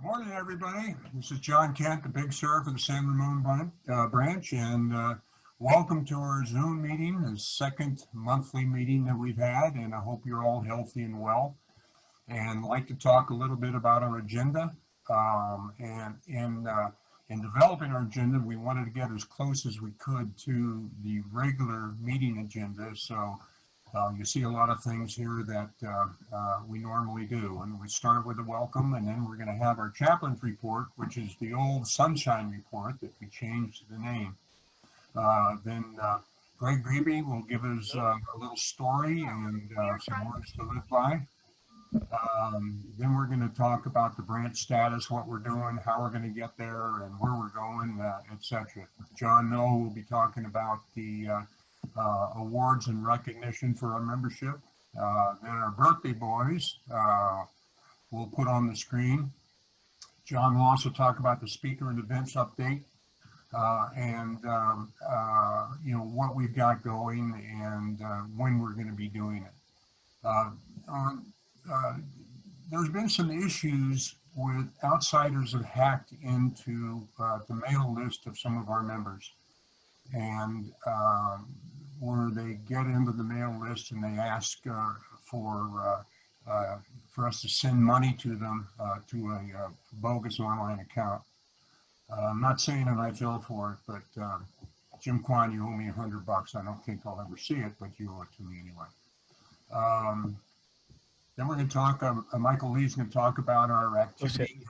Morning, everybody. This is John Kent, the Big Sur for the San Ramon branch, and welcome to our Zoom meeting, the second monthly meeting that we've had, and I hope you're all healthy and well. And I'd like to talk a little bit about our agenda. And in developing our agenda, we wanted to get as close as we could to the regular meeting agenda. So you see a lot of things here that we normally do. And we start with a welcome, and then we're going to have our chaplain's report, which is the old Sunshine Report that we changed the name. Then Greg Grebe will give us a little story and some words to live by. Then we're going to talk about the branch status, what we're doing, how we're going to get there, and where we're going, etc. John Noe will be talking about the awards and recognition for our membership. Then our birthday boys we'll put on the screen. John will also talk about the speaker and events update and you know, what we've got going and when we're going to be doing it. There's been some issues with outsiders have hacked into the mail list of some of our members, and where they get into the mail list and they ask for us to send money to them to a bogus online account. I'm not saying that I fell for it, but Jim Kwan, you owe me $100. I don't think I'll ever see it, but you owe it to me anyway. Then we're going to talk, Michael Lee's going to talk about our activity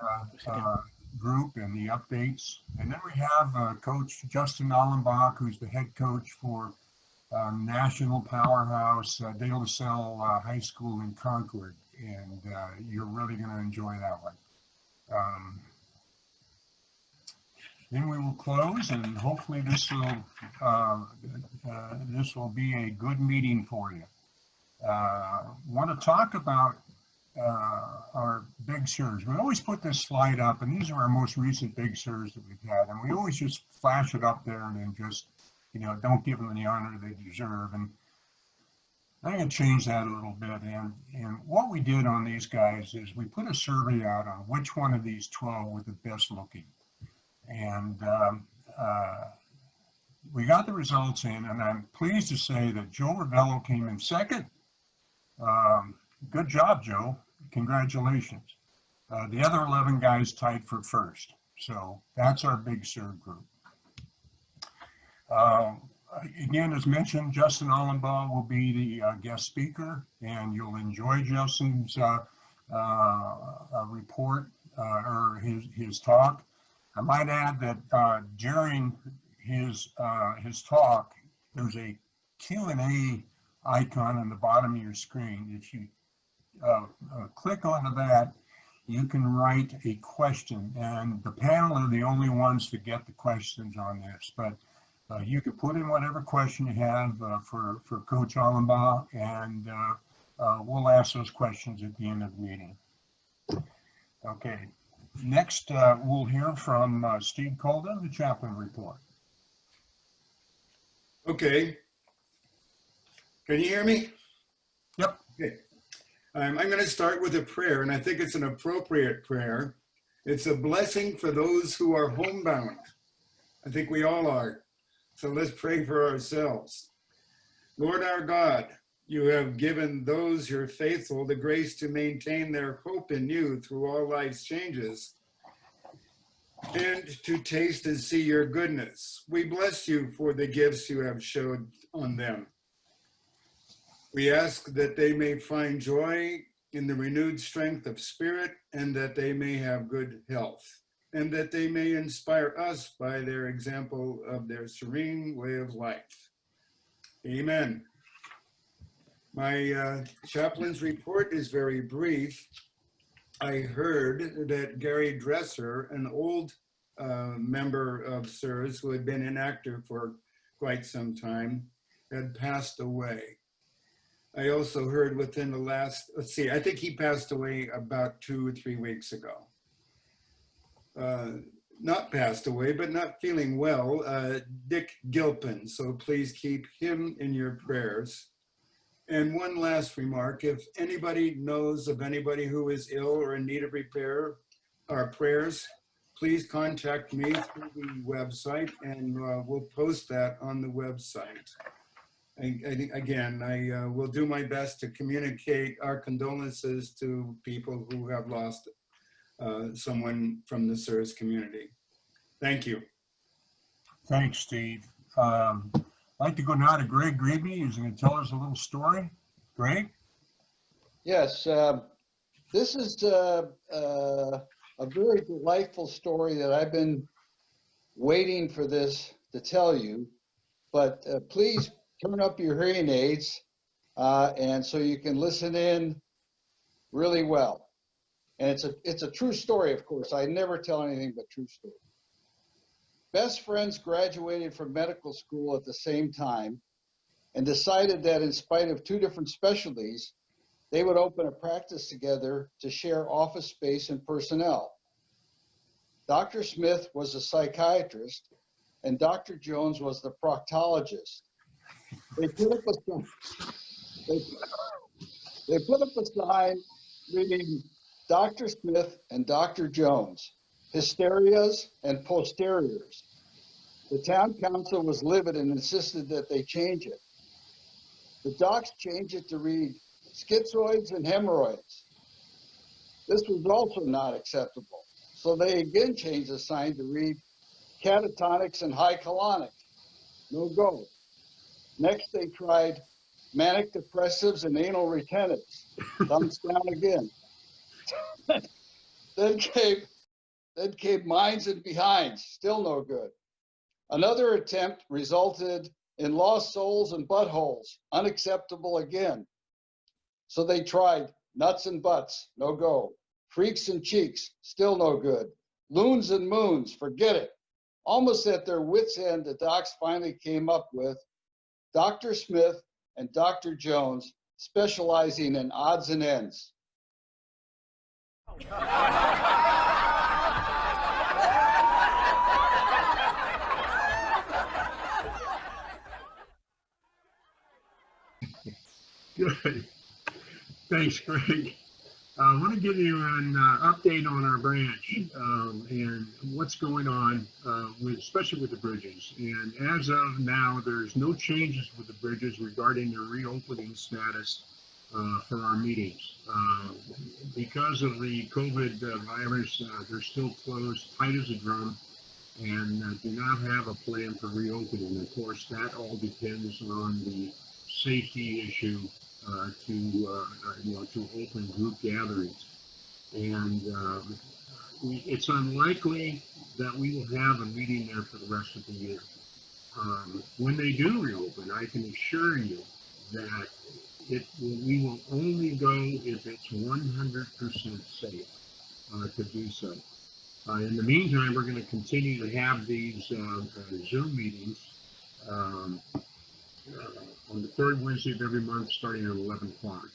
group and the updates. And then we have Coach Justin Alumbaugh, who's the head coach for National Powerhouse De La Salle High School in Concord. And you're really going to enjoy that one. Then we will close, and hopefully this will be a good meeting for you. Want to talk about our Big Surs. We always put this slide up, and these are our most recent Big Surs that we've had, and we always just flash it up there and then just, you know, don't give them the honor they deserve. And I'm going to change that a little bit. And what we did on these guys is we put a survey out on which one of these 12 were the best looking. And we got the results in, and I'm pleased to say that Joe Ravello came in second. Good job, Joe. Congratulations. The other 11 guys tied for first. So that's our Big Sur group. Again, as mentioned, Justin Alumbaugh will be the guest speaker, and you'll enjoy Justin's report or his talk. I might add that during his talk, there's a Q&A icon on the bottom of your screen. If you click onto that, you can write a question, and the panel are the only ones to get the questions on this. But you can put in whatever question you have for Coach Alumbaugh, and we'll ask those questions at the end of the meeting. Okay. Next, we'll hear from Steve Colden, the chaplain report. Okay. Can you hear me? Yep. Okay. I'm going to start with a prayer, and I think it's an appropriate prayer. It's a blessing for those who are homebound. I think we all are. So let's pray for ourselves. Lord our God, You have given those you're faithful the grace to maintain their hope in you through all life's changes and to taste and see your goodness. We bless you for the gifts you have showed on them. We ask that they may find joy in the renewed strength of spirit and that they may have good health and that they may inspire us by their example of their serene way of life. Amen. My chaplain's report is very brief. I heard that Gary Dresser, an old member of SIRS who had been inactive for quite some time, had passed away. I also heard within the last, I think he passed away about 2 or 3 weeks ago. Not passed away, but not feeling well, Dick Gilpin. So please keep him in your prayers. And one last remark, if anybody knows of anybody who is ill or in need of repair or prayers, please contact me through the website and we'll post that on the website. I will do my best to communicate our condolences to people who have lost someone from the SIRS community. Thank you. Thanks, Steve. I'd like to go now to Greg Grebe, who's going to tell us a little story. Greg? Yes, this is a very delightful story that I've been waiting for this to tell you, but please turn up your hearing aids and so you can listen in really well. And it's a true story, of course. I never tell anything but true stories. Best friends graduated from medical school at the same time and decided that in spite of 2 different specialties, they would open a practice together to share office space and personnel. Dr. Smith was a psychiatrist and Dr. Jones was the proctologist. They put up a sign reading Dr. Smith and Dr. Jones, hysterias and posteriors. The town council was livid and insisted that they change it. The docs changed it to read schizoids and hemorrhoids. This was also not acceptable. So they again changed the sign to read catatonics and high colonic. No go. Next, they tried manic depressives and anal retentives. Thumbs down again. then came minds and behinds. Still no good. Another attempt resulted in lost souls and buttholes. Unacceptable again. So they tried nuts and butts. No go. Freaks and cheeks. Still no good. Loons and moons. Forget it. Almost at their wits' end, the docs finally came up with Dr. Smith and Dr. Jones, specializing in odds and ends. Good. Thanks, Greg. I want to give you an update on our branch and what's going on, especially with the bridges. And as of now, there's no changes with the bridges regarding their reopening status for our meetings. Because of the COVID virus, they're still closed, tight as a drum, and do not have a plan for reopening. Of course, that all depends on the safety issue to open group gatherings, and it's unlikely that we will have a meeting there for the rest of the year. When they do reopen, I can assure you that we will only go if it's 100% safe to do so. In the meantime, we're going to continue to have these Zoom meetings on the 3rd Wednesday of every month, starting at 11 o'clock.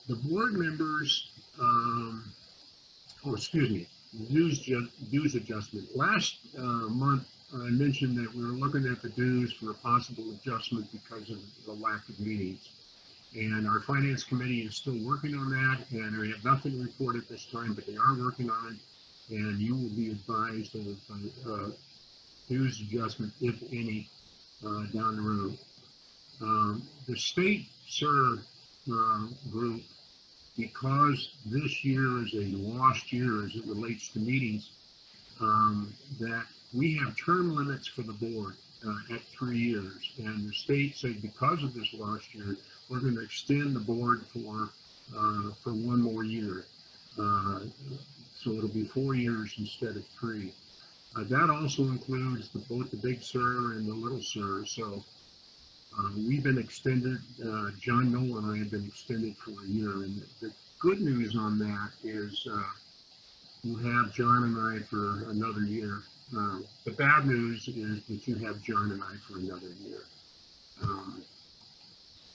The board members, dues adjustment. Last month, I mentioned that we were looking at the dues for a possible adjustment because of the lack of meetings. And our finance committee is still working on that, and we have nothing to report at this time, but they are working on it, and you will be advised of dues adjustment, if any, down the road. The state SIR group, because this year is a lost year as it relates to meetings, that we have term limits for the board at 3 years. And the state said because of this lost year, we're going to extend the board for 1 more year. So it'll be 4 years instead of 3. That also includes both the Big Sur and the Little Sur. So we've been extended, John Noel and I have been extended for a year. And the good news on that is you have John and I for another year. The bad news is that you have John and I for another year.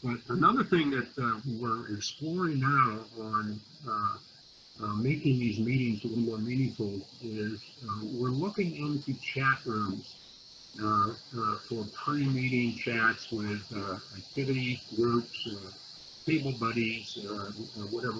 But another thing that we're exploring now on making these meetings a little more meaningful is we're looking into chat rooms for pre-meeting chats with activity groups, table buddies, whatever.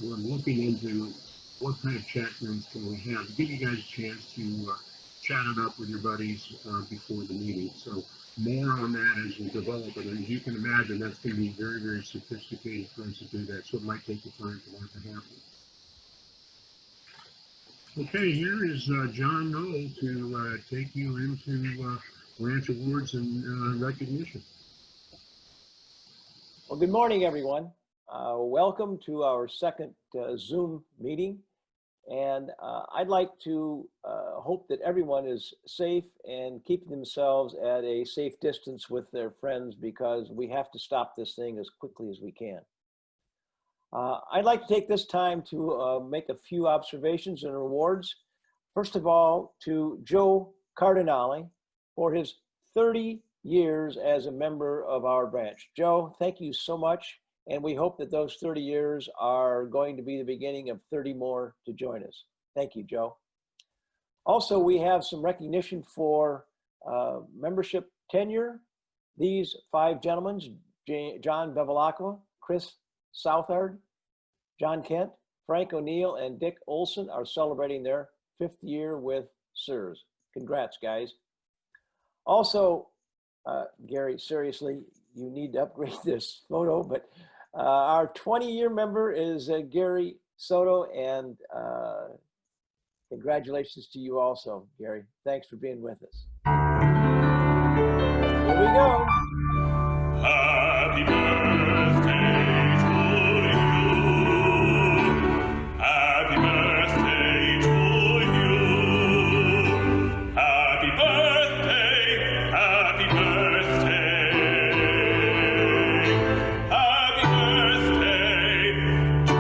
We're looking into what kind of chat rooms can we have to give you guys a chance to chat it up with your buddies before the meeting. So more on that as we develop it. And as you can imagine, that's going to be very, very sophisticated for us to do that. So it might take the time for that to happen. Okay, here is John Noel to take you into branch awards and recognition. Well, good morning, everyone. Welcome to our second Zoom meeting. And I'd like to hope that everyone is safe and keeping themselves at a safe distance with their friends, because we have to stop this thing as quickly as we can. I'd like to take this time to make a few observations and awards. First of all, to Joe Cardinale for his 30 years as a member of our branch. Joe, thank you so much. And we hope that those 30 years are going to be the beginning of 30 more to join us. Thank you, Joe. Also, we have some recognition for membership tenure. These 5 gentlemen, John Bevilacqua, Chris Southard, John Kent, Frank O'Neill, and Dick Olson are celebrating their 5th year with SIRS. Congrats, guys. Also, Gary, seriously, you need to upgrade this photo, but our 20-year member is Gary Soto, and congratulations to you also, Gary. Thanks for being with us. Here we go. Happy birthday to you. Happy birthday to you. Happy birthday. Happy birthday. Happy birthday to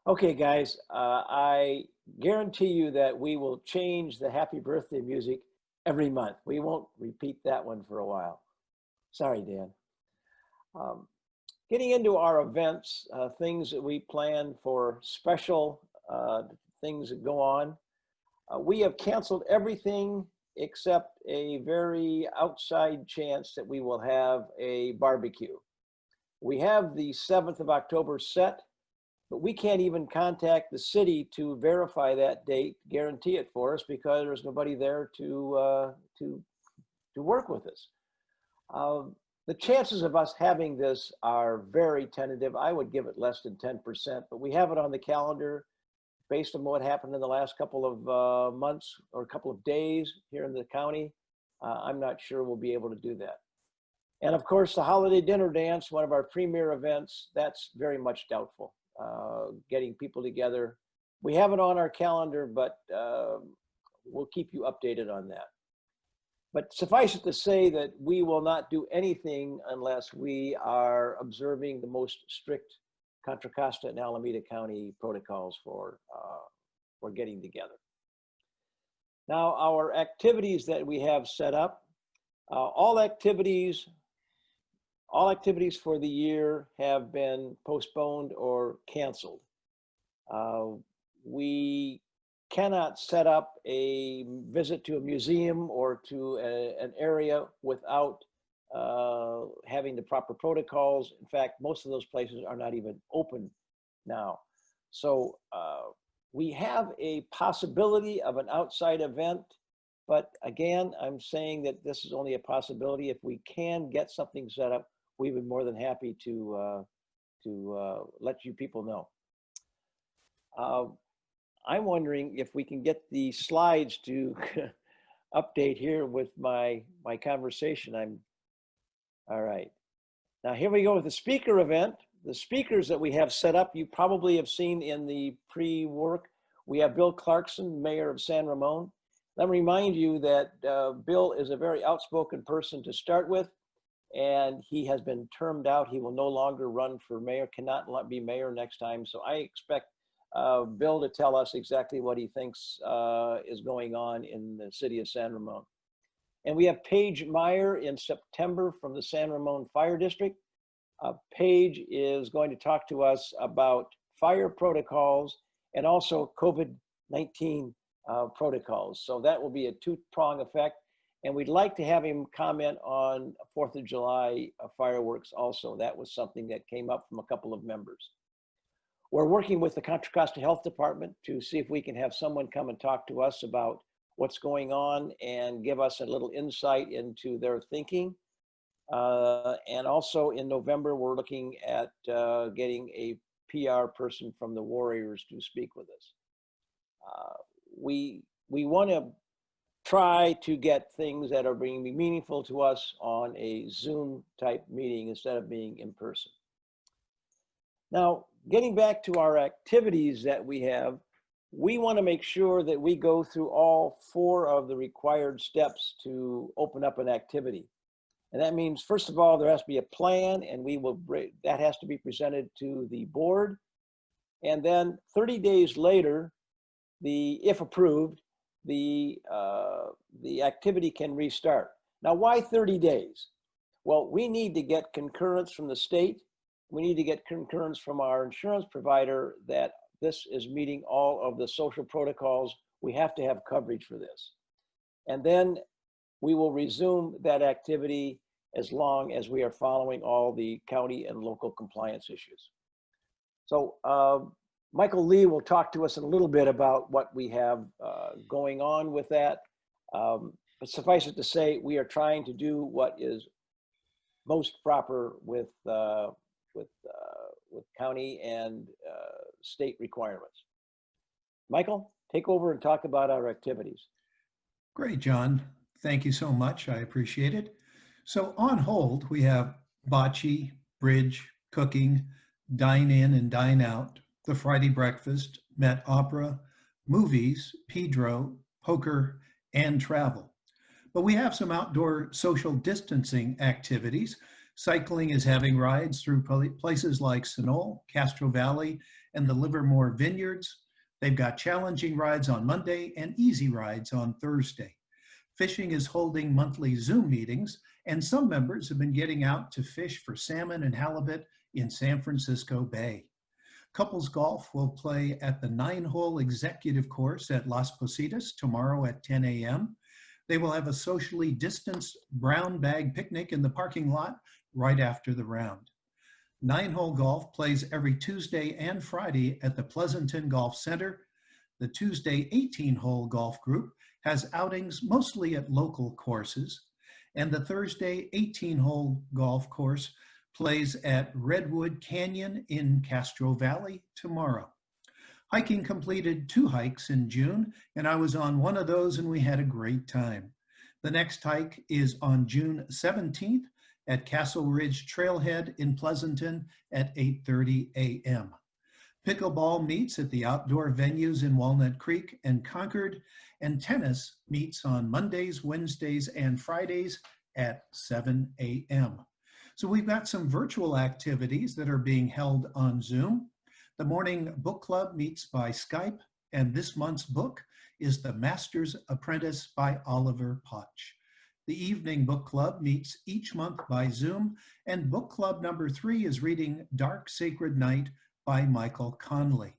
Okay, guys, I guarantee you that we will change the happy birthday music every month. We won't repeat that one for a while. Sorry, Dan. Getting into our events, things that we plan for special things that go on. We have canceled everything except a very outside chance that we will have a barbecue. We have the 7th of October set, but we can't even contact the city to verify that date, guarantee it for us, because there's nobody there to work with us. The chances of us having this are very tentative. I would give it less than 10%, but we have it on the calendar based on what happened in the last couple of months or a couple of days here in the county. I'm not sure we'll be able to do that. And of course, the holiday dinner dance, one of our premier events, that's very much doubtful. Getting people together. We have it on our calendar, but we'll keep you updated on that. But suffice it to say that we will not do anything unless we are observing the most strict Contra Costa and Alameda County protocols for getting together. Now, our activities that we have set up, all activities for the year have been postponed or canceled. We cannot set up a visit to a museum or to an area without having the proper protocols. In fact, most of those places are not even open now. So we have a possibility of an outside event, but again, I'm saying that this is only a possibility. If we can get something set up, we would be more than happy to let you people know. I'm wondering if we can get the slides to update here with my conversation. All right. Now here we go with the speaker event. The speakers that we have set up, you probably have seen in the pre-work. We have Bill Clarkson, Mayor of San Ramon. Let me remind you that Bill is a very outspoken person to start with, and he has been termed out. He will no longer run for mayor, cannot be mayor next time. So I expect Bill to tell us exactly what he thinks is going on in the city of San Ramon. And we have Paige Meyer in September from the San Ramon Fire District. Paige is going to talk to us about fire protocols and also COVID-19 protocols. So that will be a two-prong effect. And we'd like to have him comment on 4th of July fireworks also. That was something that came up from a couple of members. We're working with the Contra Costa Health Department to see if we can have someone come and talk to us about what's going on and give us a little insight into their thinking. And also in November, we're looking at getting a PR person from the Warriors to speak with us. We want to try to get things that are being meaningful to us on a Zoom type meeting instead of being in person. Now, getting back to our activities that we have, we want to make sure that we go through all 4 of the required steps to open up an activity. And that means, first of all, there has to be a plan, and that has to be presented to the board. And then 30 days later, if approved, the activity can restart. Now, why 30 days? Well, we need to get concurrence from the state. We need to get concurrence from our insurance provider that this is meeting all of the social protocols. We have to have coverage for this. And then we will resume that activity as long as we are following all the county and local compliance issues. So Michael Lee will talk to us in a little bit about what we have going on with that. But suffice it to say, we are trying to do what is most proper with county and state requirements. Michael, take over and talk about our activities. Great, John. Thank you so much. I appreciate it. So on hold, we have bocce, bridge, cooking, dine in and dine out, the Friday breakfast, Met Opera, movies, Pedro, poker, and travel. But we have some outdoor social distancing activities. Cycling is having rides through places like Salle, Castro Valley, and the Livermore Vineyards. They've got challenging rides on Monday and easy rides on Thursday. Fishing is holding monthly Zoom meetings, and some members have been getting out to fish for salmon and halibut in San Francisco Bay. Couples golf will play at the 9-hole executive course at Las Positas tomorrow at 10 a.m. They will have a socially distanced brown bag picnic in the parking lot right after the round. 9-hole golf plays every Tuesday and Friday at the Pleasanton Golf Center. The Tuesday 18-hole golf group has outings mostly at local courses, and the Thursday 18-hole golf course plays at Redwood Canyon in Castro Valley tomorrow. Hiking completed 2 hikes in June, and I was on one of those and we had a great time. The next hike is on June 17th at Castle Ridge Trailhead in Pleasanton at 8:30 a.m. Pickleball meets at the outdoor venues in Walnut Creek and Concord, and tennis meets on Mondays, Wednesdays, and Fridays at 7 a.m. So we've got some virtual activities that are being held on Zoom. The morning book club meets by Skype, and this month's book is The Master's Apprentice by Oliver Potch. The evening book club meets each month by Zoom, and book club number 3 is reading Dark Sacred Night by Michael Conley.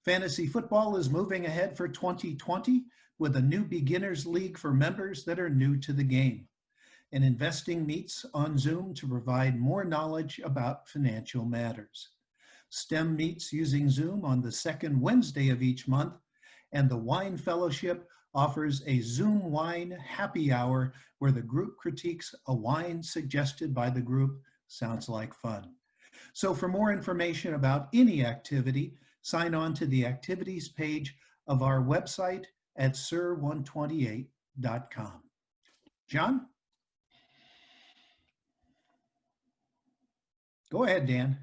Fantasy football is moving ahead for 2020 with a new beginners league for members that are new to the game. And investing meets on Zoom to provide more knowledge about financial matters. STEM meets using Zoom on the second Wednesday of each month, and the Wine Fellowship offers a Zoom wine happy hour where the group critiques a wine suggested by the group. Sounds like fun. So for more information about any activity, sign on to the activities page of our website at sir128.com. John? Go ahead, Dan.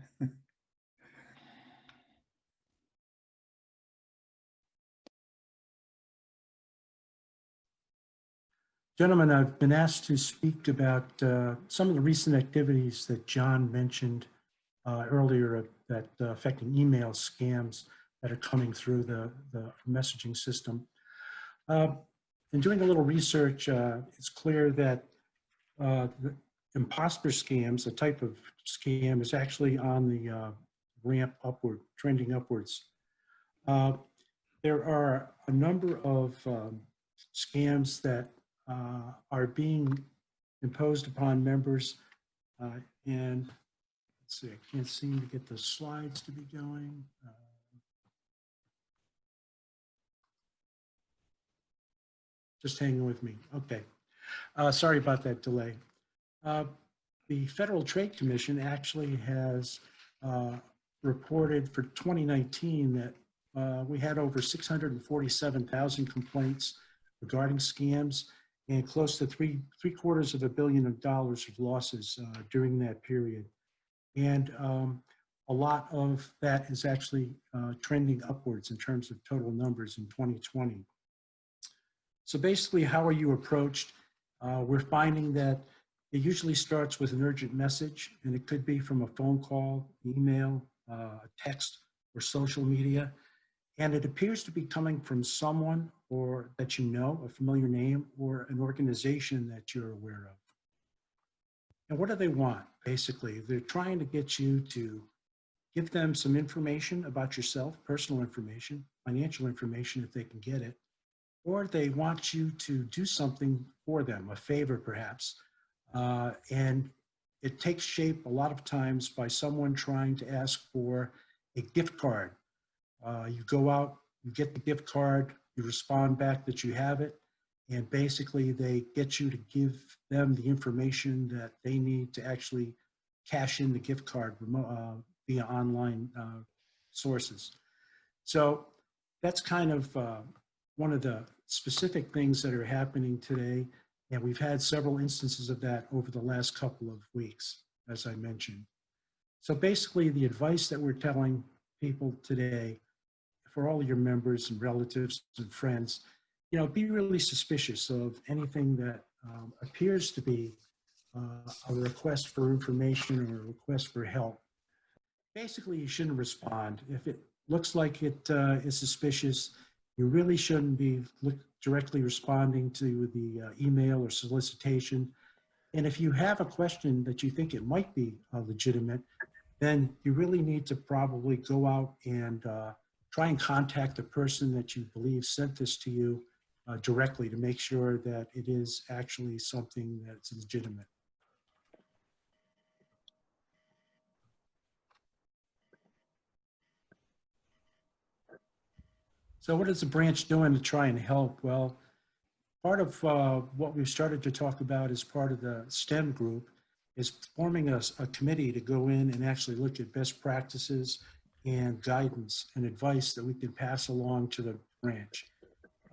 Gentlemen, I've been asked to speak about some of the recent activities that John mentioned earlier that affecting email scams that are coming through the messaging system. In doing a little research, it's clear that the imposter scams, a type of scam, is actually on the ramp upward, trending upwards. There are a number of scams that are being imposed upon members. And let's see, I can't seem to get the slides to be going. Just hanging with me. Okay. Sorry about that delay. The Federal Trade Commission actually has reported for 2019 that we had over 647,000 complaints regarding scams and close to $750 million of losses during that period. And a lot of that is actually trending upwards in terms of total numbers in 2020. So basically, how are you approached? We're finding that it usually starts with an urgent message, and it could be from a phone call, email, text, or social media. And it appears to be coming from someone or that you know, a familiar name, or an organization that you're aware of. And what do they want? Basically, they're trying to get you to give them some information about yourself, personal information, financial information if they can get it, or they want you to do something for them, a favor perhaps. And it takes shape a lot of times by someone trying to ask for a gift card. You go out, you get the gift card, you respond back that you have it, and basically they get you to give them the information that they need to actually cash in the gift card via online sources. So that's kind of one of the specific things that are happening today, and we've had several instances of that over the last couple of weeks, as I mentioned. So basically, the advice that we're telling people today, for all your members and relatives and friends, you know, be really suspicious of anything that appears to be a request for information or a request for help. Basically, you shouldn't respond. If it looks like it is suspicious, you really shouldn't be directly responding to the email or solicitation. And if you have a question that you think it might be legitimate, then you really need to probably go out and try and contact the person that you believe sent this to you directly to make sure that it is actually something that's legitimate. So what is the branch doing to try and help? Well, part of what we've started to talk about as part of the STEM group is forming a committee to go in and actually look at best practices and guidance and advice that we can pass along to the branch.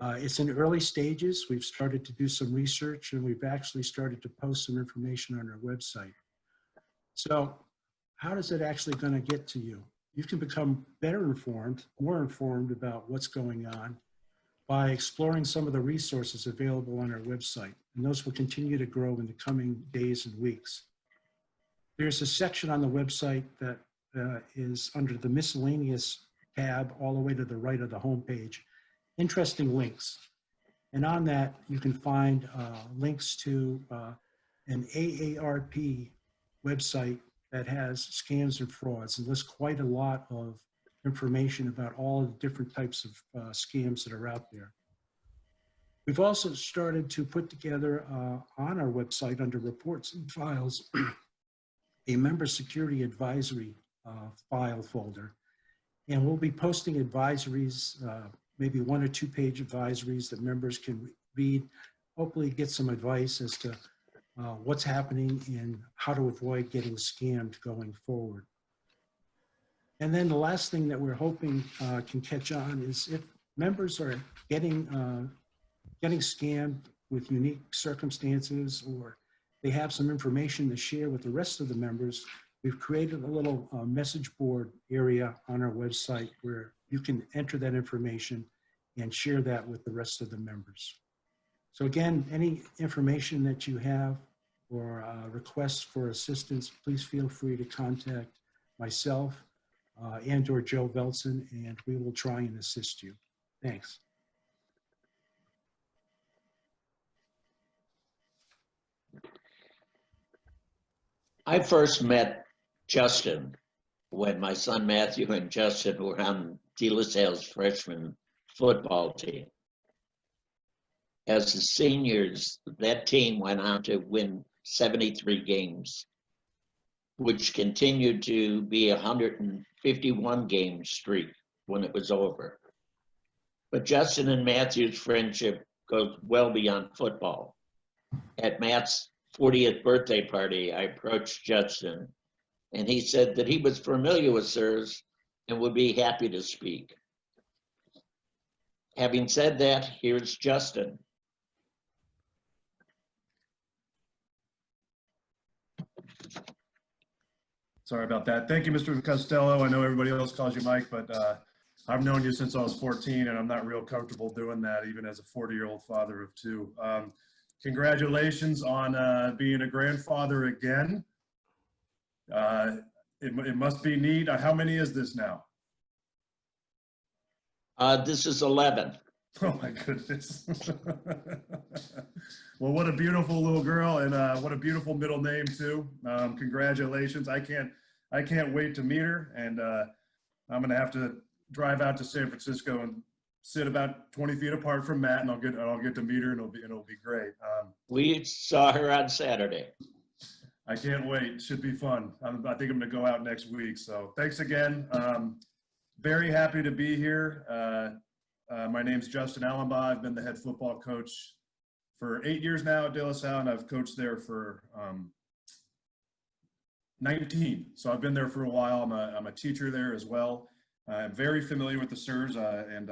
It's in early stages. We've started to do some research, and we've actually started to post some information on our website. So how is it actually going to get to you? You can become better informed, more informed about what's going on by exploring some of the resources available on our website. And those will continue to grow in the coming days and weeks. There's a section on the website that is under the miscellaneous tab all the way to the right of the homepage. Interesting links. And on that, you can find links to an AARP website that has scams and frauds and lists quite a lot of information about all of the different types of scams that are out there. We've also started to put together on our website under reports and files, a member security advisory file folder. And we'll be posting advisories, maybe 1 or 2 page advisories that members can read, hopefully get some advice as to what's happening and how to avoid getting scammed going forward. And then the last thing that we're hoping can catch on is if members are getting scammed with unique circumstances, or they have some information to share with the rest of the members, we've created a little message board area on our website where you can enter that information and share that with the rest of the members. So again, any information that you have or requests for assistance, please feel free to contact myself and or Joe Velson, and we will try and assist you. Thanks. I first met Justin when my son Matthew and Justin were on De La Salle's freshman football team. As the seniors, that team went on to win 73 games, which continued to be a 151 game streak when it was over. But Justin and Matthew's friendship goes well beyond football. At Matt's 40th birthday party, I approached Justin, and he said that he was familiar with SIRS and would be happy to speak. Having said that, here's Justin. Sorry about that. Thank you, Mr. Costello. I know everybody else calls you Mike, but I've known you since I was 14, and I'm not real comfortable doing that, even as a 40-year-old father of 2. Congratulations on being a grandfather again. It must be neat. How many is this now? This is 11. Oh my goodness. Well, what a beautiful little girl, and what a beautiful middle name too. Congratulations. I can't wait to meet her, and I'm gonna have to drive out to San Francisco and sit about 20 feet apart from Matt, and I'll get to meet her, and it'll be great. We saw her on Saturday. I can't wait. Should be fun. I think I'm gonna go out next week. So thanks again. Very happy to be here. My name's Justin Alumbaugh. I've been the head football coach for 8 years now at De La Salle, and I've coached there for 19. So I've been there for a while. I'm a teacher there as well. I'm very familiar with the SIRS and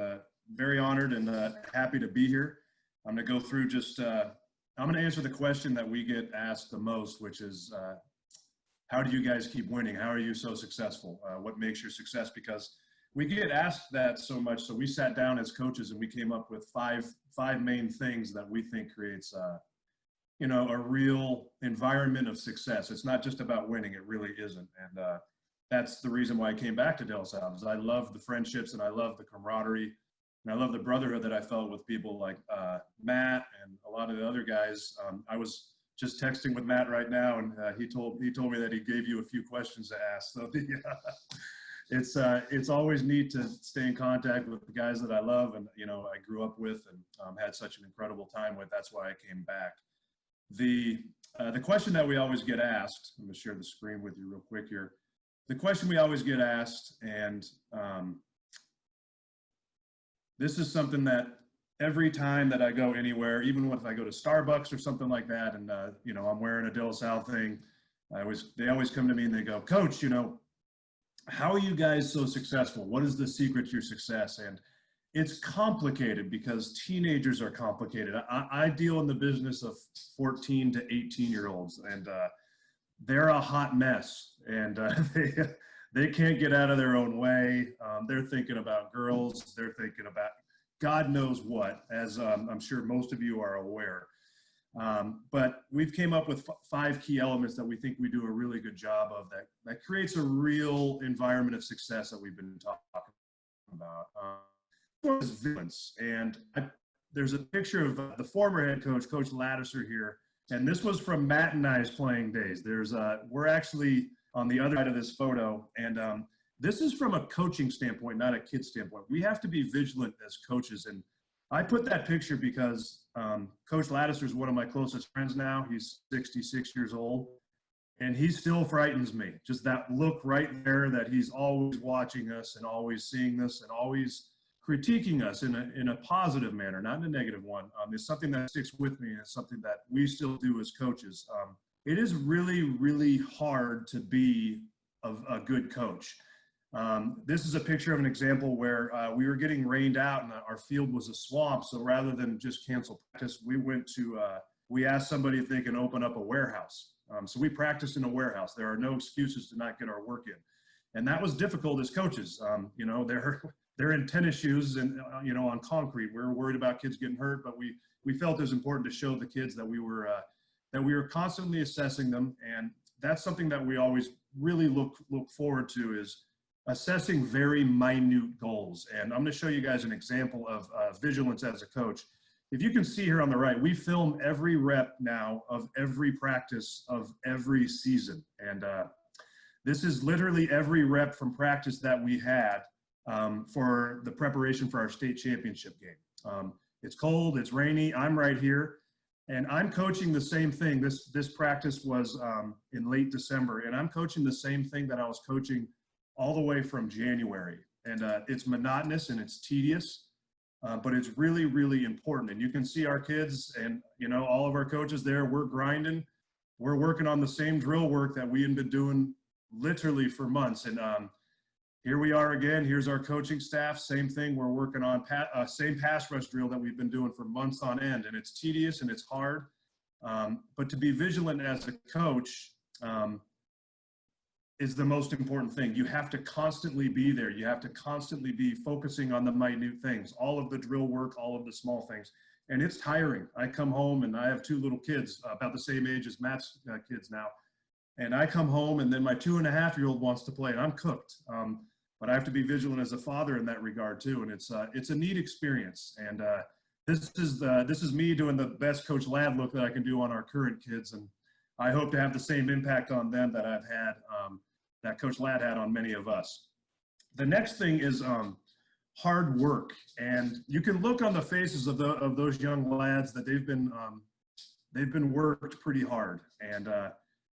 very honored and happy to be here. I'm going to go through I'm going to answer the question that we get asked the most, which is, how do you guys keep winning? How are you so successful? What makes your success? Because we get asked that so much. So we sat down as coaches and we came up with five main things that we think creates, a real environment of success. It's not just about winning. It really isn't. And that's the reason why I came back to De La Salle, is I love the friendships and I love the camaraderie. And I love the brotherhood that I felt with people like Matt and a lot of the other guys. I was just texting with Matt right now, and he told me that he gave you a few questions to ask. So it's always neat to stay in contact with the guys that I love and I grew up with and had such an incredible time with. That's why I came back. The question that we always get asked. I'm going to share the screen with you real quick here. The question we always get asked, and this is something that every time that I go anywhere, even if I go to Starbucks or something like that, and I'm wearing a De La Salle thing, they always come to me and they go, Coach, how are you guys so successful? What is the secret to your success? And it's complicated because teenagers are complicated. I deal in the business of 14 to 18-year-olds, and they're a hot mess, and they can't get out of their own way. They're thinking about girls. They're thinking about God knows what, as I'm sure most of you are aware. But we've came up with 5 key elements that we think we do a really good job of that creates a real environment of success that we've been talking about. Is vigilance. And there's a picture of the former head coach, Coach Lattiser here. And this was from Matt and I's playing days. We're actually on the other side of this photo. And this is from a coaching standpoint, not a kid standpoint. We have to be vigilant as coaches. And I put that picture because Coach Laddister is one of my closest friends now. He's 66 years old, and he still frightens me. Just that look right there, that he's always watching us and always seeing this and always critiquing us in a positive manner, not in a negative one. It's something that sticks with me, and it's something that we still do as coaches. It is really, really hard to be a good coach. This is a picture of an example where we were getting rained out and our field was a swamp. So rather than just cancel practice, we asked somebody if they can open up a warehouse. So we practiced in a warehouse. There are no excuses to not get our work in. And that was difficult as coaches. You know, they're in tennis shoes and, you know, on concrete. We were worried about kids getting hurt, but we felt it was important to show the kids that we were constantly assessing them. And that's something that we always really look forward to, is assessing very minute goals. And I'm going to show you guys an example of vigilance as a coach. If you can see here on the right, we film every rep now of every practice of every season. And this is literally every rep from practice that we had for the preparation for our state championship game. It's cold, it's rainy, I'm right here, and I'm coaching the same thing. This practice was in late December, and I'm coaching the same thing that I was coaching all the way from January. And it's monotonous and it's tedious, but it's really, really important. And you can see our kids and, you know, all of our coaches there, we're grinding. We're working on the same drill work that we had been doing literally for months. And here we are again. Here's our coaching staff. Same thing. We're working on same pass rush drill that we've been doing for months on end. And it's tedious and it's hard. But to be vigilant as a coach is the most important thing. You have to constantly be there. You have to constantly be focusing on the minute things, all of the drill work, all of the small things. And it's tiring. I come home and I have two little kids about the same age as Matt's kids now. And I come home and then my 2.5-year-old wants to play and I'm cooked. But I have to be vigilant as a father in that regard too. And it's a neat experience. And this is me doing the best Coach Ladd look that I can do on our current kids. And I hope to have the same impact on them that I've had, that Coach Ladd had on many of us. The next thing is hard work. And you can look on the faces of those young lads that they've been worked pretty hard. And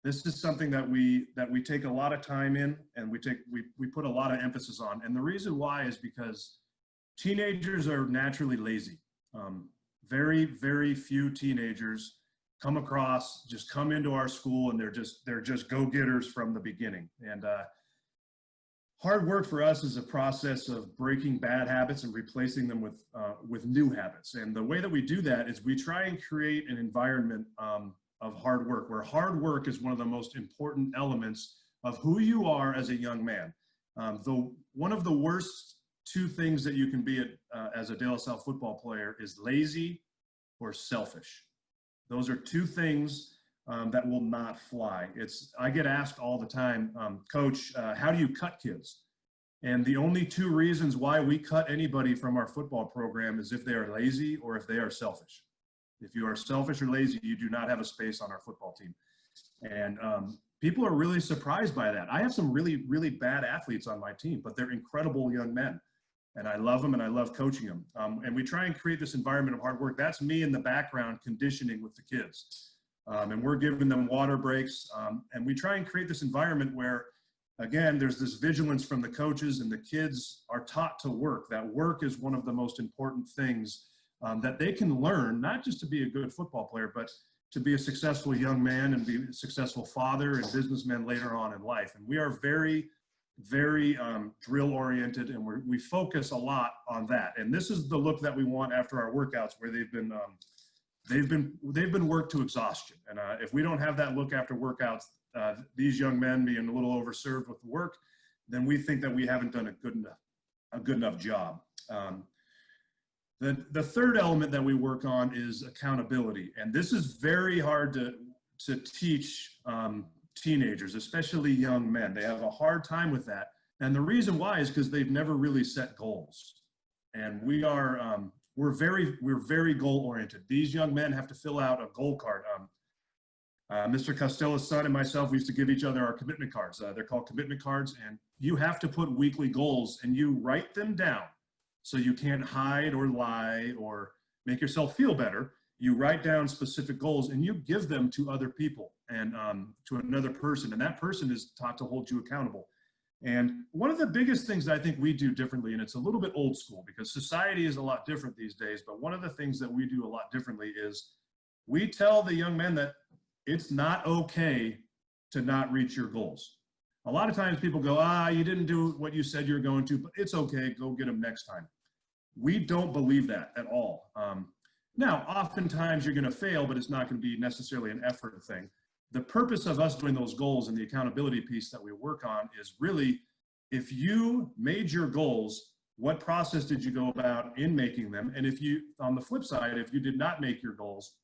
this is something that we take a lot of time in, and we put a lot of emphasis on. And the reason why is because teenagers are naturally lazy. Very, very few teenagers come into our school and they're just go-getters from the beginning. And hard work for us is a process of breaking bad habits and replacing them with new habits. And the way that we do that is we try and create an environment of hard work, where hard work is one of the most important elements of who you are as a young man. One of the worst two things that you can be as a De La Salle football player is lazy or selfish. Those are two things that will not fly. I get asked all the time, Coach, how do you cut kids? And the only two reasons why we cut anybody from our football program is if they are lazy or if they are selfish. If you are selfish or lazy, you do not have a space on our football team. And people are really surprised by that. I have some really, really bad athletes on my team, but they're incredible young men. And I love them and I love coaching them. And we try and create this environment of hard work. That's me in the background conditioning with the kids. And we're giving them water breaks. And we try and create this environment where, again, there's this vigilance from the coaches and the kids are taught to work. That work is one of the most important things that they can learn, not just to be a good football player, but to be a successful young man and be a successful father and businessman later on in life. And we are very, very drill oriented, and we focus a lot on that. And this is the look that we want after our workouts, where they've been worked to exhaustion. And if we don't have that look after workouts, these young men being a little overserved with the work, then we think that we haven't done a good enough job. The third element that we work on is accountability. And this is very hard to teach teenagers, especially young men. They have a hard time with that. And the reason why is because they've never really set goals. And we're very goal oriented. These young men have to fill out a goal card. Mr. Costello's son and myself, we used to give each other our commitment cards. They're called commitment cards, and you have to put weekly goals and you write them down. So you can't hide or lie or make yourself feel better. You write down specific goals and you give them to other people and to another person, and that person is taught to hold you accountable. And one of the biggest things I think we do differently, and it's a little bit old school because society is a lot different these days, but one of the things that we do a lot differently is we tell the young men that it's not okay to not reach your goals. A lot of times people go, you didn't do what you said you were going to, but it's okay, go get them next time. We don't believe that at all. Now, oftentimes you're gonna fail, but it's not gonna be necessarily an effort thing. The purpose of us doing those goals and the accountability piece that we work on is really, if you made your goals, what process did you go about in making them? And if you, on the flip side, if you did not make your goals,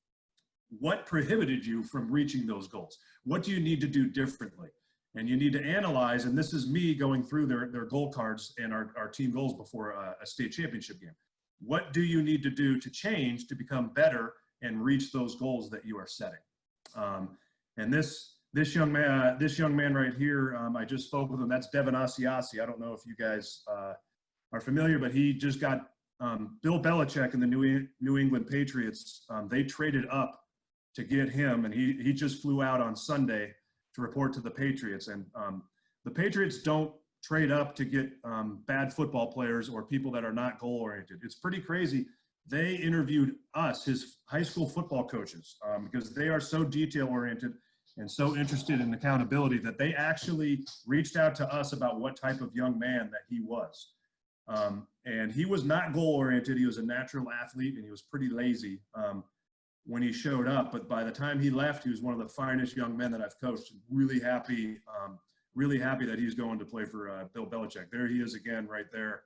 what prohibited you from reaching those goals? What do you need to do differently? And you need to analyze, and this is me going through their goal cards and our team goals before a state championship game. What do you need to do to change to become better and reach those goals that you are setting? And this young man right here, I just spoke with him. That's Devin Asiasi. I don't know if you guys are familiar, but he just got Bill Belichick and the New England Patriots. They traded up to get him, and he just flew out on Sunday to report to the Patriots. And the Patriots don't trade up to get bad football players or people that are not goal-oriented. It's pretty crazy. They interviewed us, his high school football coaches, because they are so detail-oriented and so interested in accountability that they actually reached out to us about what type of young man that he was. And he was not goal-oriented. He was a natural athlete, and he was pretty lazy when he showed up. But by the time he left, he was one of the finest young men that I've coached. Really happy that he's going to play for Bill Belichick. There he is again, right there,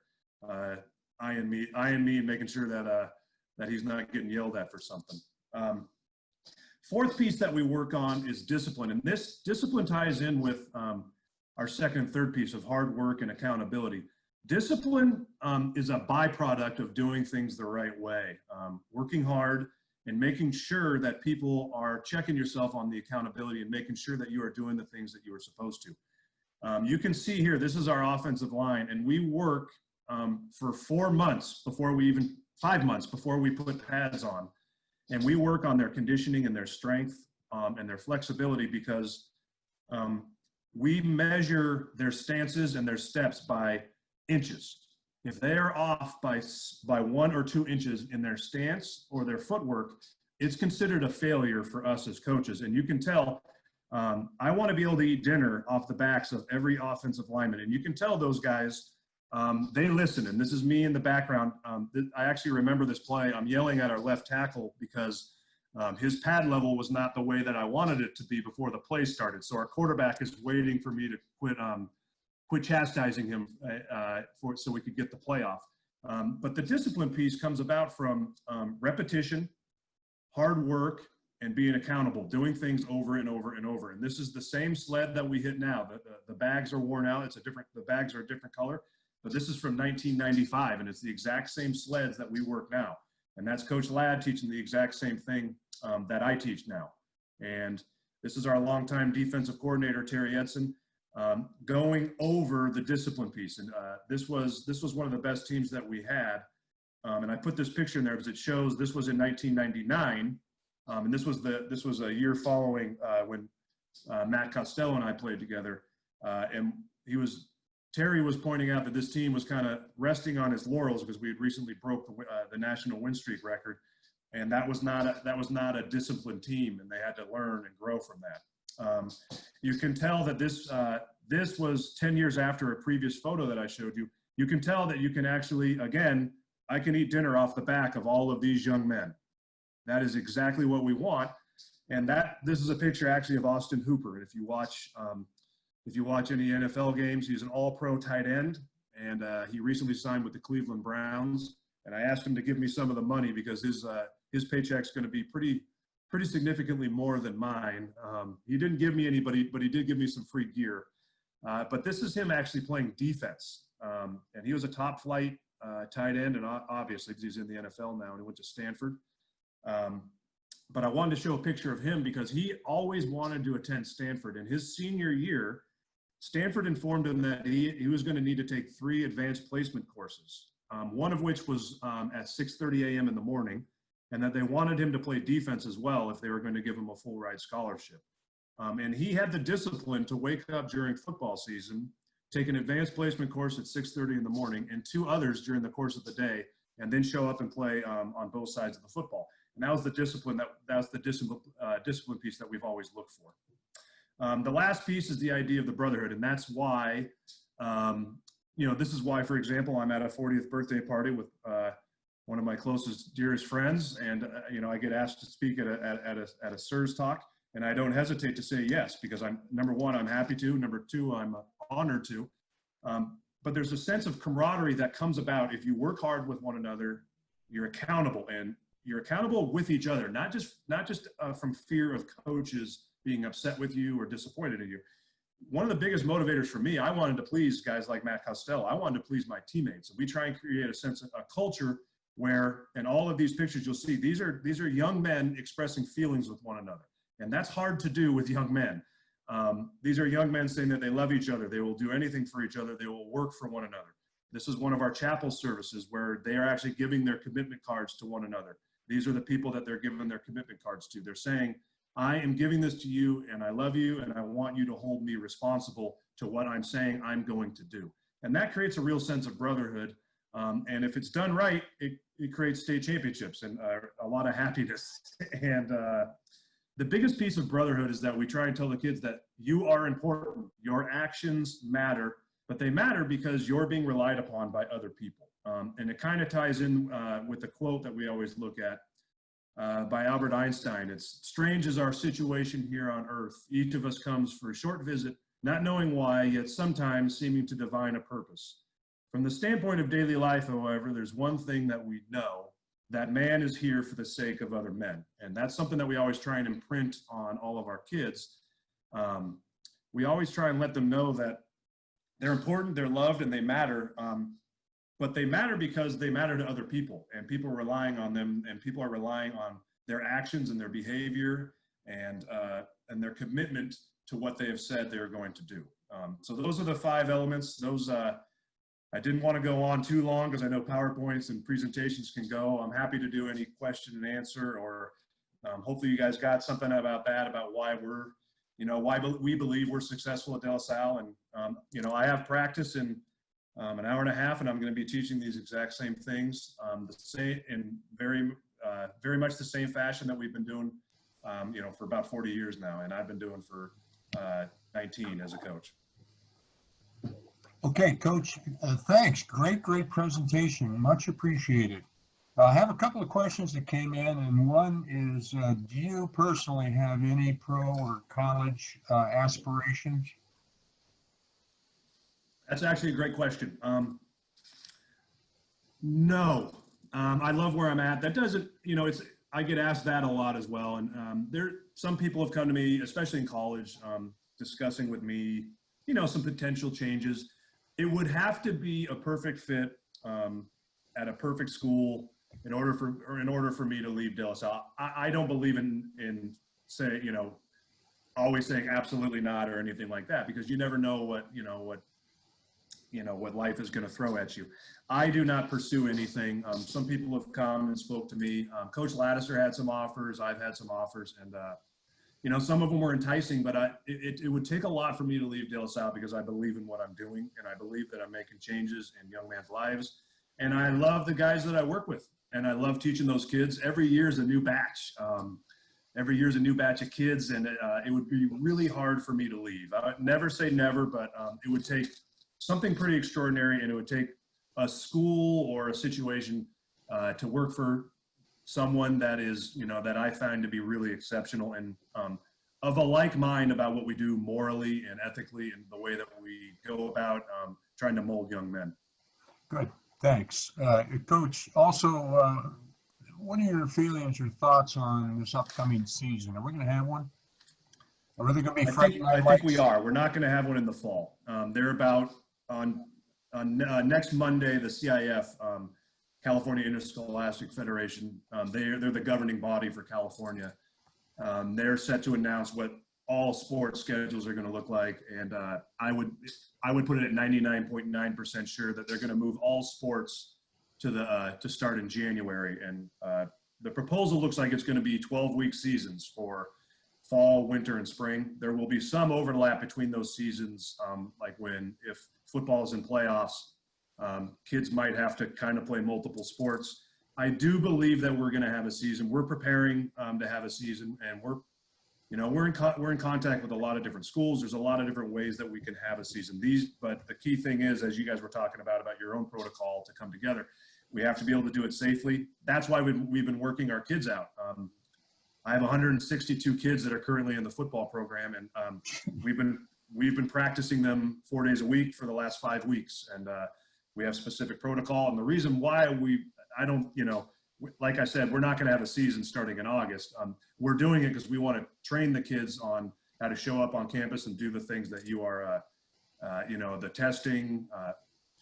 eyeing me, and making sure that he's not getting yelled at for something. Fourth piece that we work on is discipline, and this discipline ties in with our second and third piece of hard work and accountability. Discipline is a byproduct of doing things the right way, working hard and making sure that people are checking yourself on the accountability and making sure that you are doing the things that you are supposed to. You can see here, this is our offensive line, and we work for 4 months before we even, 5 months before we put pads on. And we work on their conditioning and their strength and their flexibility because we measure their stances and their steps by inches. If they are off by 1 or 2 inches in their stance or their footwork, it's considered a failure for us as coaches. And you can tell, I want to be able to eat dinner off the backs of every offensive lineman. And you can tell those guys, they listen. And this is me in the background. I actually remember this play. I'm yelling at our left tackle because his pad level was not the way that I wanted it to be before the play started. So our quarterback is waiting for me to quit chastising him so we could get the play off. But the discipline piece comes about from repetition, hard work, and being accountable, doing things over and over and over. And this is the same sled that we hit now. The bags are worn out. The bags are a different color, but this is from 1995, and it's the exact same sleds that we work now. And that's Coach Ladd teaching the exact same thing that I teach now. And this is our longtime defensive coordinator, Terry Edson, going over the discipline piece. And this was one of the best teams that we had. And I put this picture in there because it shows this was in 1999. And this was a year following when Matt Costello and I played together. And Terry was pointing out that this team was kind of resting on its laurels because we had recently broke the national win streak record. And that was not a disciplined team, and they had to learn and grow from that. You can tell that this was 10 years after a previous photo that I showed you. You can tell that you can actually, again, I can eat dinner off the back of all of these young men. That is exactly what we want. And this is a picture actually of Austin Hooper. And if you watch any NFL games, he's an all-pro tight end. And he recently signed with the Cleveland Browns. And I asked him to give me some of the money because his paycheck's going to be pretty significantly more than mine. He didn't give me anybody, but he did give me some free gear. But this is him actually playing defense. And he was a top flight tight end, and obviously because he's in the NFL now and he went to Stanford. but I wanted to show a picture of him because he always wanted to attend Stanford. In his senior year, Stanford informed him that he was going to need to take 3 advanced placement courses, one of which was at 6:30 a.m. in the morning, and that they wanted him to play defense as well if they were going to give him a full ride scholarship. And he had the discipline to wake up during football season, take an advanced placement course at 6:30 in the morning and 2 others during the course of the day, and then show up and play on both sides of the football. And that was the discipline discipline piece that we've always looked for. The last piece is the idea of the brotherhood, and that's why, this is why, for example, I'm at a 40th birthday party with one of my closest, dearest friends, and I get asked to speak at a SIRS talk, and I don't hesitate to say yes, because number one, I'm happy to. Number two, I'm honored to. But there's a sense of camaraderie that comes about if you work hard with one another. You're accountable, and you're accountable with each other, not just from fear of coaches being upset with you or disappointed in you. One of the biggest motivators for me, I wanted to please guys like Matt Costello. I wanted to please my teammates. And we try and create a sense of a culture where, in all of these pictures you'll see, these are young men expressing feelings with one another. And that's hard to do with young men. These are young men saying that they love each other. They will do anything for each other. They will work for one another. This is one of our chapel services where they are actually giving their commitment cards to one another. These are the people that they're giving their commitment cards to. They're saying, I am giving this to you, and I love you, and I want you to hold me responsible to what I'm saying I'm going to do. And that creates a real sense of brotherhood. And if it's done right, it creates state championships and a lot of happiness. And the biggest piece of brotherhood is that we try and tell the kids that you are important. Your actions matter, but they matter because you're being relied upon by other people. And it kind of ties in with the quote that we always look at by Albert Einstein. It's strange is our situation here on earth. Each of us comes for a short visit, not knowing why, yet sometimes seeming to divine a purpose. From the standpoint of daily life, however, there's one thing that we know, that man is here for the sake of other men. And that's something that we always try and imprint on all of our kids. We always try and let them know that they're important, they're loved, and they matter. But they matter because they matter to other people, and people are relying on them, and people are relying on their actions and their behavior and their commitment to what they have said they're going to do. So those are the 5 elements. Those I didn't want to go on too long because I know PowerPoints and presentations can go. I'm happy to do any question and answer, or hopefully you guys got something about that, about why why we believe we're successful at De La Salle. And I have practice in an hour and a half, and I'm going to be teaching these exact same things, the same in very much the same fashion that we've been doing, for about 40 years now, and I've been doing for 19 as a coach. Okay, Coach, thanks. Great presentation. Much appreciated. I have a couple of questions that came in, and one is, do you personally have any pro or college aspirations? That's actually a great question. No, I love where I'm at. That doesn't, I get asked that a lot as well. And some people have come to me, especially in college, discussing with me, some potential changes. It would have to be a perfect fit at a perfect school in order for me to leave De La Salle. I don't believe in say, always saying absolutely not or anything like that, because you never know what life is going to throw at you. I do not pursue anything. Some people have come and spoke to me. Coach Laddiser had some offers. I've had some offers, and some of them were enticing, but it would take a lot for me to leave De La Salle because I believe in what I'm doing, and I believe that I'm making changes in young men's lives. And I love the guys that I work with, and I love teaching those kids. Every year is a new batch. Every year is a new batch of kids, and it would be really hard for me to leave. I would never say never, but it would take something pretty extraordinary, and it would take a school or a situation to work for someone that is, that I find to be really exceptional and of a like mind about what we do morally and ethically and the way that we go about trying to mold young men. Good, thanks. Coach, also, what are your feelings or thoughts on this upcoming season? Are we going to have one? Or are they going to be Friday night I think we are. We're not going to have one in the fall. They're about on next Monday, the CIF, California Interscholastic Federation, they're the governing body for California. They're set to announce what all sports schedules are going to look like, and I would put it at 99.9% sure that they're going to move all sports to start in January. And the proposal looks like it's going to be 12-week seasons for fall, winter, and spring. There will be some overlap between those seasons, like if football is in playoffs, kids might have to kind of play multiple sports. I do believe that we're going to have a season. We're preparing to have a season, and we're in contact with a lot of different schools. There's a lot of different ways that we can have a season. But the key thing is, as you guys were talking about your own protocol to come together, we have to be able to do it safely. That's why we've been working our kids out. I have 162 kids that are currently in the football program, and we've been practicing them 4 days a week for the last 5 weeks, and we have specific protocol. And the reason why like I said, we're not going to have a season starting in August. We're doing it because we want to train the kids on how to show up on campus and do the things that you are, the testing,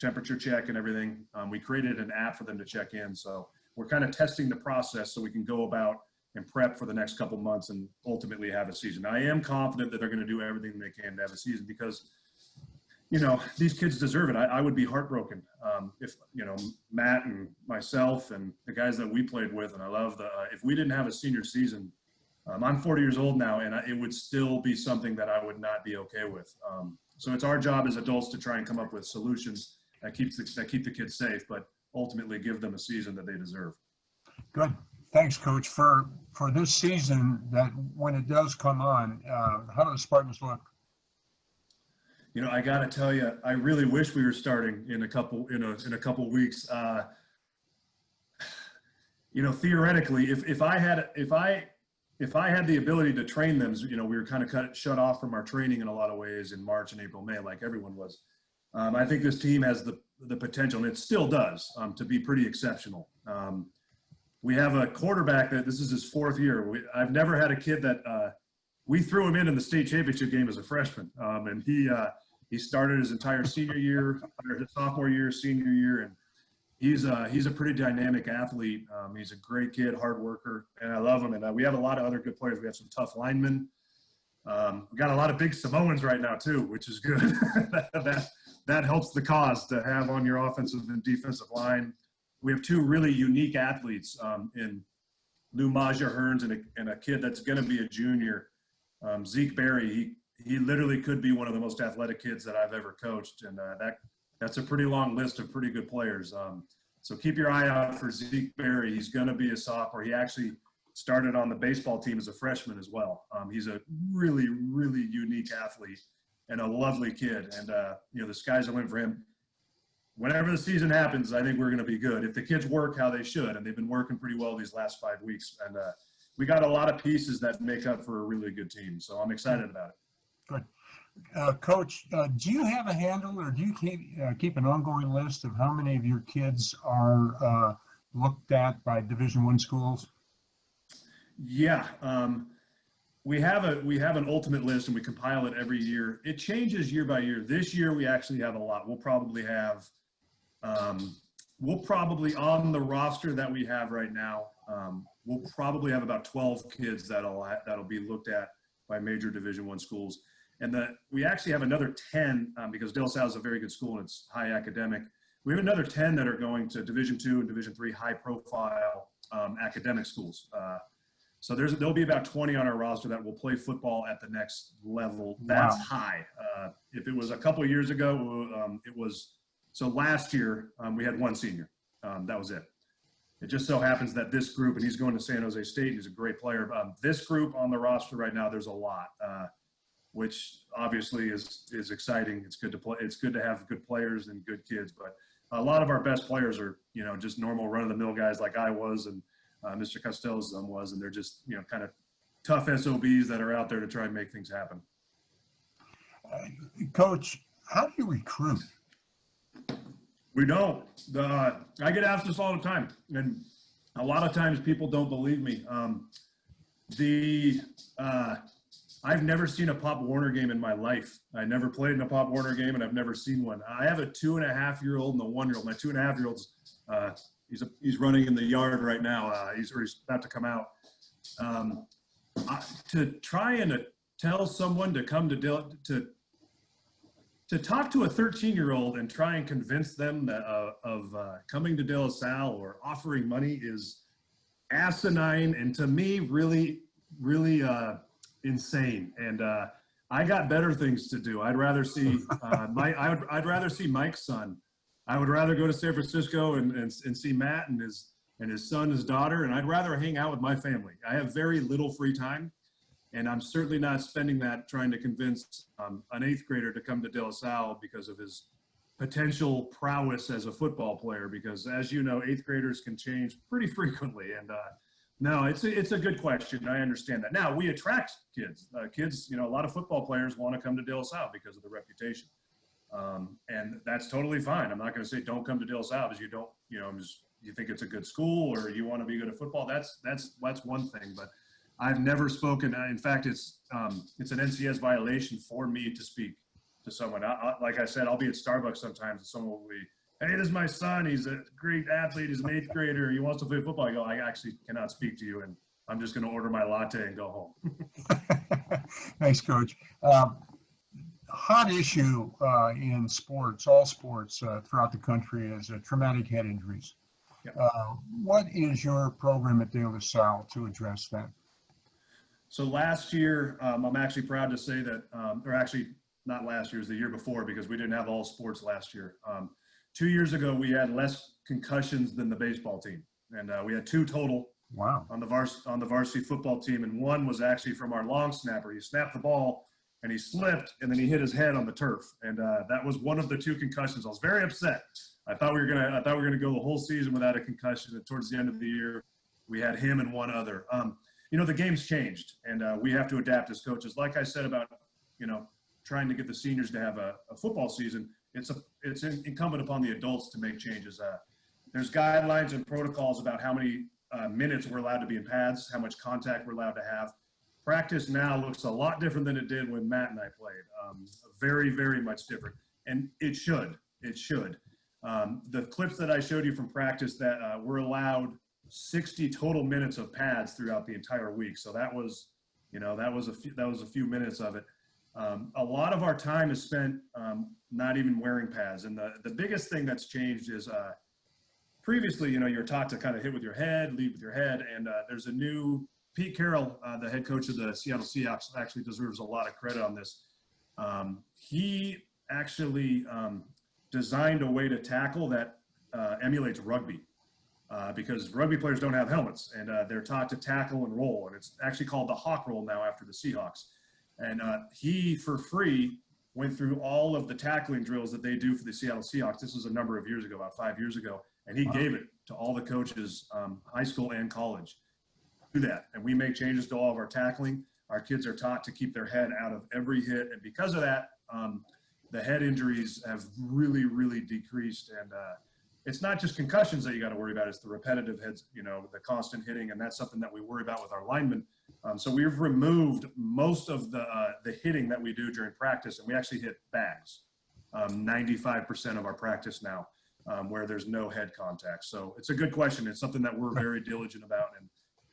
temperature check and everything. We created an app for them to check in. So we're kind of testing the process so we can go about and prep for the next couple months and ultimately have a season. I am confident that they're going to do everything they can to have a season because, these kids deserve it. I would be heartbroken if, Matt and myself and the guys that we played with, and I love if we didn't have a senior season. I'm 40 years old now, and it would still be something that I would not be okay with. So it's our job as adults to try and come up with solutions that keep the kids safe, but ultimately give them a season that they deserve. Good. Thanks, Coach. For this season, that when it does come on, how do the Spartans look? I got to tell you, I really wish we were starting in a couple weeks. Theoretically, if I had the ability to train them, we were kind of shut off from our training in a lot of ways in March and April, May, like everyone was. I think this team has the potential, and it still does, to be pretty exceptional. We have a quarterback that this is his 4th year. I've never had a kid that we threw him in the state championship game as a freshman, and he started his entire senior year, his sophomore year, senior year, and he's a pretty dynamic athlete. He's a great kid, hard worker, and I love him. And we have a lot of other good players. We have some tough linemen. We got a lot of big Samoans right now too, which is good. that helps the cause to have on your offensive and defensive line. We have 2 really unique athletes in Lou Maja Hearns and a kid that's going to be a junior, Zeke Berry. He literally could be one of the most athletic kids that I've ever coached, and that's a pretty long list of pretty good players. So keep your eye out for Zeke Berry. He's going to be a sophomore. He actually started on the baseball team as a freshman as well. He's a really, really unique athlete and a lovely kid, and the sky's the limit for him. Whenever the season happens, I think we're going to be good if the kids work how they should, and they've been working pretty well these last 5 weeks. And we got a lot of pieces that make up for a really good team, so I'm excited about it. Good. Coach, do you have a handle, or do you keep an ongoing list of how many of your kids are looked at by Division I schools? Yeah, we have an ultimate list, and we compile it every year. It changes year by year. This year we actually have a lot. We'll probably on the roster that we have right now, we'll probably have about 12 kids that'll be looked at by major Division I schools. And we actually have another 10 because De La Salle is a very good school and it's high academic. We have another 10 that are going to Division II and Division III high profile academic schools. So there'll be about 20 on our roster that will play football at the next level. That's wow. High. If it was a couple of years ago, so last year we had 1 senior. That was it. It just so happens that this group, and he's going to San Jose State, he's a great player. This group on the roster right now, there's a lot, which obviously is exciting. It's good to play. It's good to have good players and good kids, but a lot of our best players are, just normal run-of-the-mill guys like I was and Mr. Costello's was, and they're just, kind of tough SOBs that are out there to try and make things happen. Coach, how do you recruit? We don't. I get asked this all the time, and a lot of times people don't believe me. I've never seen a Pop Warner game in my life. I never played in a Pop Warner game, and I've never seen one. I have a 2.5-year-old and a 1-year-old. My 2.5-year-old's he's running in the yard right now. He's about to come out. to try and tell someone to come to talk to a 13-year-old and try and convince them that, of coming to De La Salle or offering money is asinine and to me really insane. And I got better things to do. I'd rather see I'd rather see Mike's son. I would rather go to San Francisco and see Matt and his son, his daughter, and I'd rather hang out with my family. I have very little free time, and I'm certainly not spending that trying to convince an 8th grader to come to De La Salle because of his potential prowess as a football player. Because as you know, 8th graders can change pretty frequently. And no, it's a good question. I understand that. Now we attract kids. Kids, a lot of football players want to come to De La Salle because of the reputation. And that's totally fine. I'm not going to say don't come to De La Salle because you don't, you think it's a good school or you want to be good at football. That's one thing. But I've never spoken. In fact, it's an NCS violation for me to speak to someone. Like I said, I'll be at Starbucks sometimes and someone will be, hey, this is my son. He's a great athlete. He's an 8th grader. He wants to play football. I go, I actually cannot speak to you, and I'm just going to order my latte and go home. Nice, Coach. Hot issue in sports, all sports throughout the country is traumatic head injuries. Yep. What is your program at De La Salle to address that? So last year, I'm actually proud to say that, or actually not last year, it was the year before because we didn't have all sports last year. 2 years ago, we had less concussions than the baseball team, and we had 2 total. Wow. On the varsity football team, and one was actually from our long snapper. He snapped the ball and he slipped, and then he hit his head on the turf, and that was one of the 2 concussions. I was very upset. I thought we were gonna go the whole season without a concussion, and towards the end of the year, we had him and one other. The game's changed, and we have to adapt as coaches. Like I said about trying to get the seniors to have a football season, it's incumbent upon the adults to make changes. There's guidelines and protocols about how many minutes we're allowed to be in pads, how much contact we're allowed to have. Practice now looks a lot different than it did when Matt and I played. Very, very much different. And it should. The clips that I showed you from practice that we're allowed 60 total minutes of pads throughout the entire week. So that was a few minutes of it. A lot of our time is spent not even wearing pads. And the biggest thing that's changed is previously, you're taught to kind of hit with your head, lead with your head. And there's a new Pete Carroll, the head coach of the Seattle Seahawks, actually deserves a lot of credit on this. He actually designed a way to tackle that emulates rugby because rugby players don't have helmets and they're taught to tackle and roll. And it's actually called the hawk roll now after the Seahawks. And he, for free, went through all of the tackling drills that they do for the Seattle Seahawks. This was a number of years ago, about 5 years ago. And he gave it to all the coaches, high school and college. Do that. And we make changes to all of our tackling. Our kids are taught to keep their head out of every hit. And because of that, the head injuries have really, really decreased. And it's not just concussions that you got to worry about. It's the repetitive heads, the constant hitting. And that's something that we worry about with our linemen. So we've removed most of the hitting that we do during practice. And we actually hit bags, 95% of our practice now, where there's no head contact. So it's a good question. It's something that we're very diligent about. And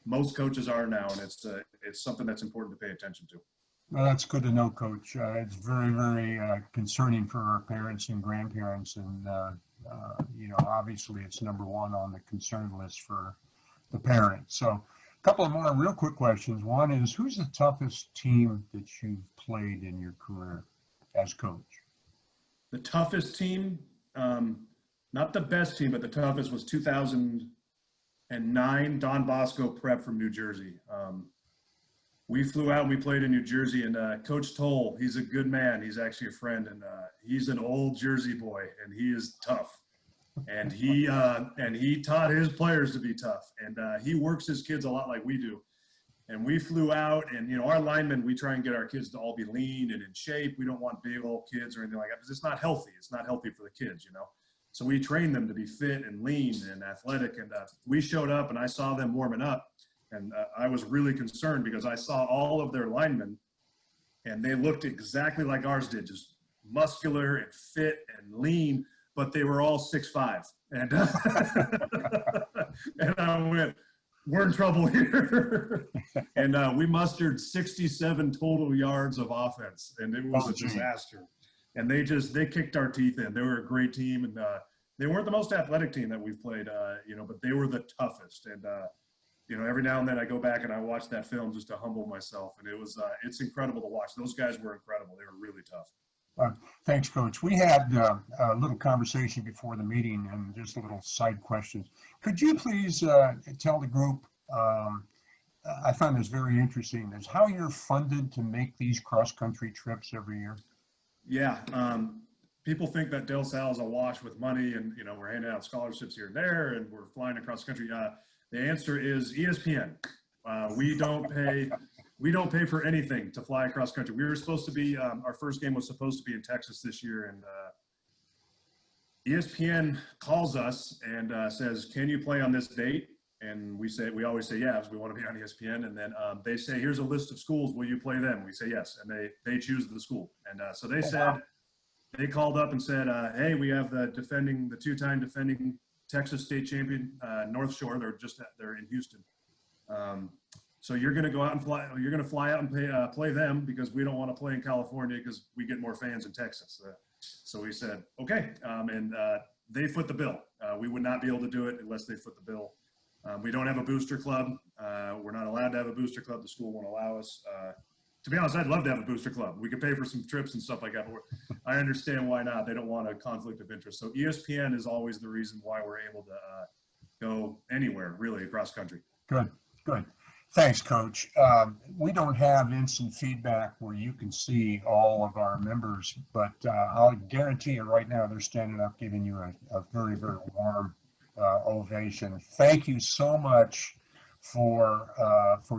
most coaches are now, and it's something that's important to pay attention to. Well, that's good to know, Coach. It's very, very concerning for our parents and grandparents, and obviously it's number one on the concern list for the parents. So, a couple of more real quick questions. One is, who's the toughest team that you've played in your career as coach? The toughest team, not the best team, but the toughest was 2009 Don Bosco Prep from New Jersey. We flew out and we played in New Jersey, and Coach Toll, he's a good man. He's actually a friend, and he's an old Jersey boy, and he is tough. And he taught his players to be tough, and he works his kids a lot like we do. And we flew out, and our linemen, we try and get our kids to all be lean and in shape. We don't want big old kids or anything like that because it's not healthy. It's not healthy for the kids, So we train them to be fit and lean and athletic. And we showed up, and I saw them warming up. And I was really concerned because I saw all of their linemen, and they looked exactly like ours did, just muscular and fit and lean, but they were all 6'5". And, and I went, we're in trouble here. And we mustered 67 total yards of offense, and it was Oh, a gee. disaster. And they kicked our teeth in. They were a great team, and they weren't the most athletic team that we've played, but they were the toughest. And every now and then I go back and I watch that film just to humble myself, and it's incredible to watch. Those guys were incredible. They were really tough. Thanks, Coach. We had a little conversation before the meeting and just a little side questions. Could you please tell the group, I found this very interesting, is how you're funded to make these cross-country trips every year? Yeah. People think that Del Salle is awash with money, and we're handing out scholarships here and there, and we're flying across the country. The answer is ESPN. We don't pay for anything to fly across country. We were supposed to be, our first game was supposed to be in Texas this year, and ESPN calls us and says, "Can you play on this date?" And we always say yes, we want to be on ESPN. And then they say, "Here's a list of schools. Will you play them?" We say yes, and they choose the school. And so they said, they called up and said, "Hey, we have the two-time defending Texas state champion, North Shore. They're in Houston. So you're going to go out and fly. You're going to fly out and play them because we don't want to play in California because we get more fans in Texas." So we said, okay, and they foot the bill. We would not be able to do it unless they foot the bill. We don't have a booster club. We're not allowed to have a booster club. The school won't allow us. To be honest, I'd love to have a booster club. We could pay for some trips and stuff like that, but I understand why not. They don't want a conflict of interest. So ESPN is always the reason why we're able to go anywhere, really, across country. Good, good. Thanks, Coach. We don't have instant feedback where you can see all of our members, but I'll guarantee you right now they're standing up giving you a very, very warm ovation. Thank you so much for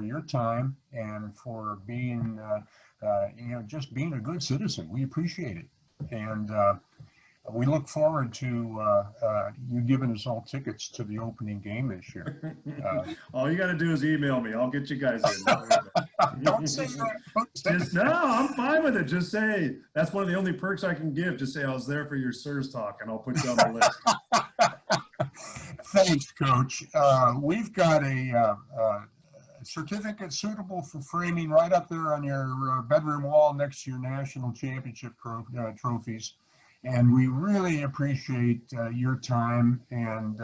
your time and for being, just being a good citizen. We appreciate it. And we look forward to you giving us all tickets to the opening game this year. All you got to do is email me. I'll get you guys in. Don't say that. No, I'm fine with it. Just say, that's one of the only perks I can give. Just say, "I was there for your SIRS talk," and I'll put you on the list. Thanks, Coach. We've got a certificate suitable for framing right up there on your bedroom wall next to your national championship trophies. And we really appreciate your time and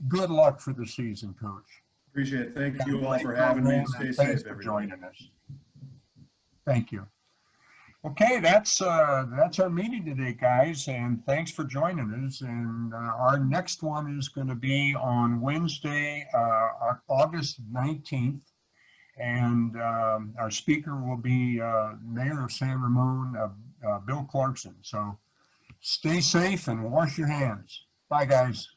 good luck for the season, Coach. Appreciate it. Thank you all for having me, and stay Thanks safe, for everybody. joining us. Thank you. Okay, that's our meeting today, guys, and thanks for joining us. And our next one is going to be on Wednesday, August 19th. And our speaker will be Mayor of San Ramon, Bill Clarkson. So stay safe and wash your hands. Bye, guys.